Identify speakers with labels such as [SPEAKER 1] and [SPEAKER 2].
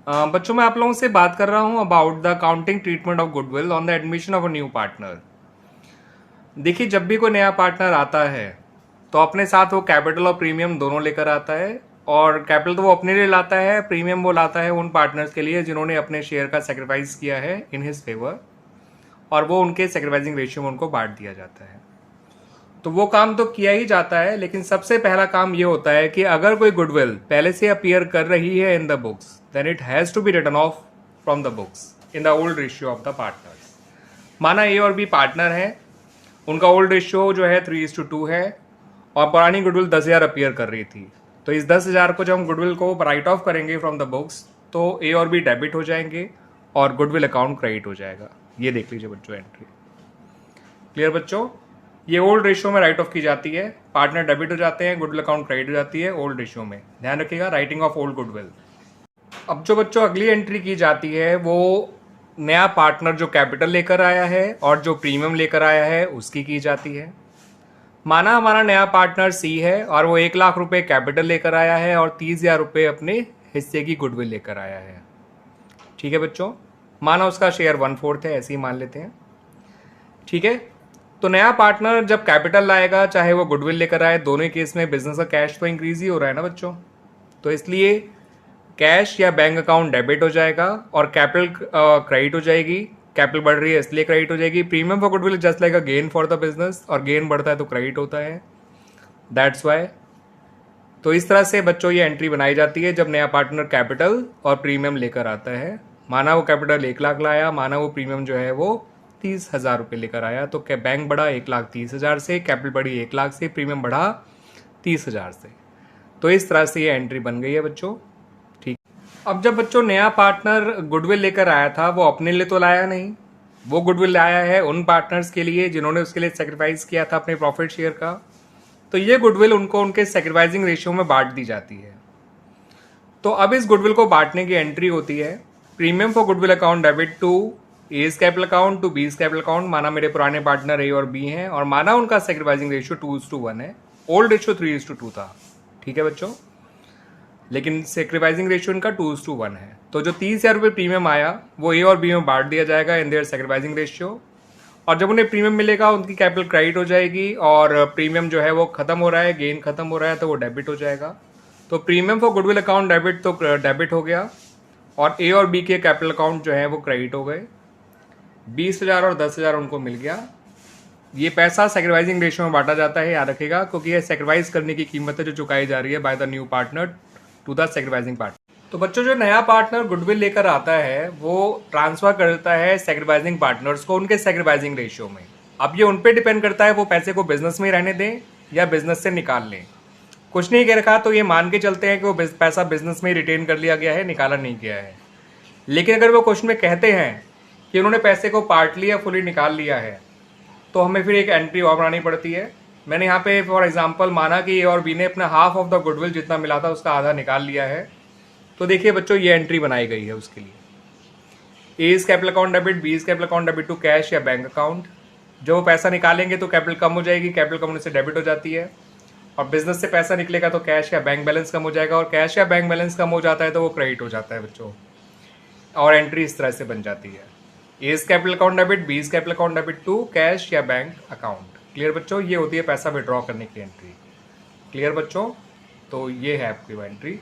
[SPEAKER 1] बच्चों मैं आप लोगों से बात कर रहा हूं about the accounting treatment of goodwill on the admission of a new partner. देखिए, जब भी कोई नया पार्टनर आता है तो अपने साथ वो कैपिटल और प्रीमियम दोनों लेकर आता है। और कैपिटल तो वो अपने लिए लाता है, प्रीमियम वो लाता है उन पार्टनर्स के लिए जिन्होंने अपने शेयर का सेक्रीफाइस किया है इन हिज फेवर, और वो उनके सेक्रीफाइसिंग रेशियो में उनको बांट दिया जाता है। तो वो काम तो किया ही जाता है, लेकिन सबसे पहला काम ये होता है कि अगर कोई गुडविल पहले से अपीयर कर रही है in the books, then it has to be written off from the books in the old ratio of the partners. माना ए और बी पार्टनर हैं, उनका ओल्ड रेशियो जो है 3:2 है और पुरानी गुडविल 10,000 अपीयर कर रही थी। तो इस 10,000 को जब हम गुडविल को राइट ऑफ करेंगे फ्रॉम द बुक्स, तो ए और बी डेबिट हो जाएंगे और गुडविल अकाउंट क्रेडिट हो जाएगा। ये देख लीजिए बच्चों एंट्री। क्लियर बच्चों? ये ओल्ड रेशियो में राइट ऑफ की जाती है, पार्टनर डेबिट हो जाते हैं, गुडविल अकाउंट क्रेडिट हो जाती है ओल्ड रेशियो में। ध्यान रखिएगा, राइटिंग ऑफ ओल्ड गुडविल। अब जो बच्चों अगली एंट्री की जाती है वो नया पार्टनर जो कैपिटल लेकर आया है और जो प्रीमियम लेकर आया है उसकी की जाती है। माना हमारा नया पार्टनर सी है और वो 1,00,000 रुपए कैपिटल लेकर आया है और 30,000 रुपए अपने हिस्से की गुडविल लेकर आया है। ठीक है बच्चों, माना उसका शेयर 1/4 है, ऐसे ही मान लेते हैं। ठीक है, तो नया पार्टनर जब कैपिटल लाएगा, चाहे वो गुडविल लेकर आए, दोनों केस में बिजनेस का कैश तो इंक्रीज ही हो रहा है ना बच्चों। तो इसलिए कैश या बैंक अकाउंट डेबिट हो जाएगा और कैपिटल क्रेडिट हो जाएगी। कैपिटल बढ़ रही है इसलिए क्रेडिट हो जाएगी। Premium for goodwill just like a gain for the business, और गेन बढ़ता है तो क्रेडिट होता है, दैट्स वाई। तो इस तरह से बच्चों ये एंट्री बनाई जाती है जब नया पार्टनर कैपिटल और प्रीमियम लेकर आता है। माना वो कैपिटल 1,00,000 लाया, माना वो प्रीमियम जो है वो 30,000 रुपये लेकर आया, तो बैंक बढ़ा 1,30,000 से, कैपिटल बढ़ी 1,00,000 से, प्रीमियम बढ़ा 30,000 से। तो इस तरह से ये एंट्री बन गई है बच्चों। ठीक, अब जब बच्चों नया पार्टनर गुडविल लेकर आया था, वो अपने लिए तो लाया नहीं, वो गुडविल लाया है उन पार्टनर्स के लिए जिन्होंने उसके लिए सेक्रीफाइस किया था अपने प्रॉफिट शेयर का। तो ये गुडविल उनको उनके सेक्रीफाइसिंग रेशियो में बांट दी जाती है। तो अब इस गुडविल को बांटने की एंट्री होती है, premium for goodwill account debit to A's capital account to B's capital account. माना मेरे पुराने पार्टनर ए और बी हैं और माना उनका सेक्रीफाइसिंग रेशियो 2:1 है, ओल्ड रेशियो 3:2 था। ठीक है बच्चों, लेकिन सेक्रीफाइसिंग रेशियो इनका 2:1 है। तो जो 30,000 रुपये प्रीमियम आया वो ए और बी में बांट दिया जाएगा इन देयर सेक्रीफाइसिंग रेशियो। और जब उन्हें प्रीमियम मिलेगा उनकी कैपिटल क्रेडिट हो जाएगी और प्रीमियम जो है वो खत्म हो रहा है, गेन खत्म हो रहा है, तो वो डेबिट हो जाएगा। तो premium for goodwill account debit तो डेबिट हो गया और ए और बी के कैपिटल अकाउंट जो है वो क्रेडिट हो गए। 20,000 और 10,000 उनको मिल गया। ये पैसा सेक्रीफाइसिंग रेशियो में बांटा जाता है, याद रखेगा, क्योंकि ये सेक्रीफाइस करने की कीमत है जो चुकाई जा रही है by the new partner to the sacrificing partner. तो बच्चों जो नया पार्टनर गुडविल लेकर आता है वो ट्रांसफर कर देता है सेक्रीफाइसिंग पार्टनर्स को उनके सेक्रीफाइसिंग रेशियो में। अब ये उन पे डिपेंड करता है वो पैसे को बिजनेस में रहने दें या बिजनेस से निकाल लें। कुछ नहीं कह रखा तो ये मान के चलते हैं कि वो पैसा बिजनेस में रिटेन कर लिया गया है, निकाला नहीं गया है। लेकिन अगर वो क्वेश्चन में कहते हैं कि उन्होंने पैसे को पार्टली या फुली निकाल लिया है, तो हमें फिर एक एंट्री और बनानी पड़ती है। मैंने यहाँ पे फॉर एग्जांपल माना कि ए और बी ने अपना हाफ ऑफ द गुडविल जितना मिला था उसका आधा निकाल लिया है। तो देखिए बच्चों ये एंट्री बनाई गई है उसके लिए। A is capital account debit, B is capital account debit to cash या बैंक अकाउंट। जब वो पैसा निकालेंगे तो कैपिटल कम हो जाएगी, कैपिटल कम होने से डेबिट हो जाती है, और बिजनेस से पैसा निकलेगा तो कैश या बैंक बैलेंस कम हो जाएगा, और कैश या बैंक बैलेंस कम हो जाता है तो वो क्रेडिट हो जाता है बच्चों। और एंट्री इस तरह से बन जाती है, A is capital account debit, B is capital account debit to cash या बैंक अकाउंट। क्लियर बच्चों? ये होती है पैसा विड्रॉ करने की एंट्री। क्लियर बच्चों? तो ये है आपकी एंट्री।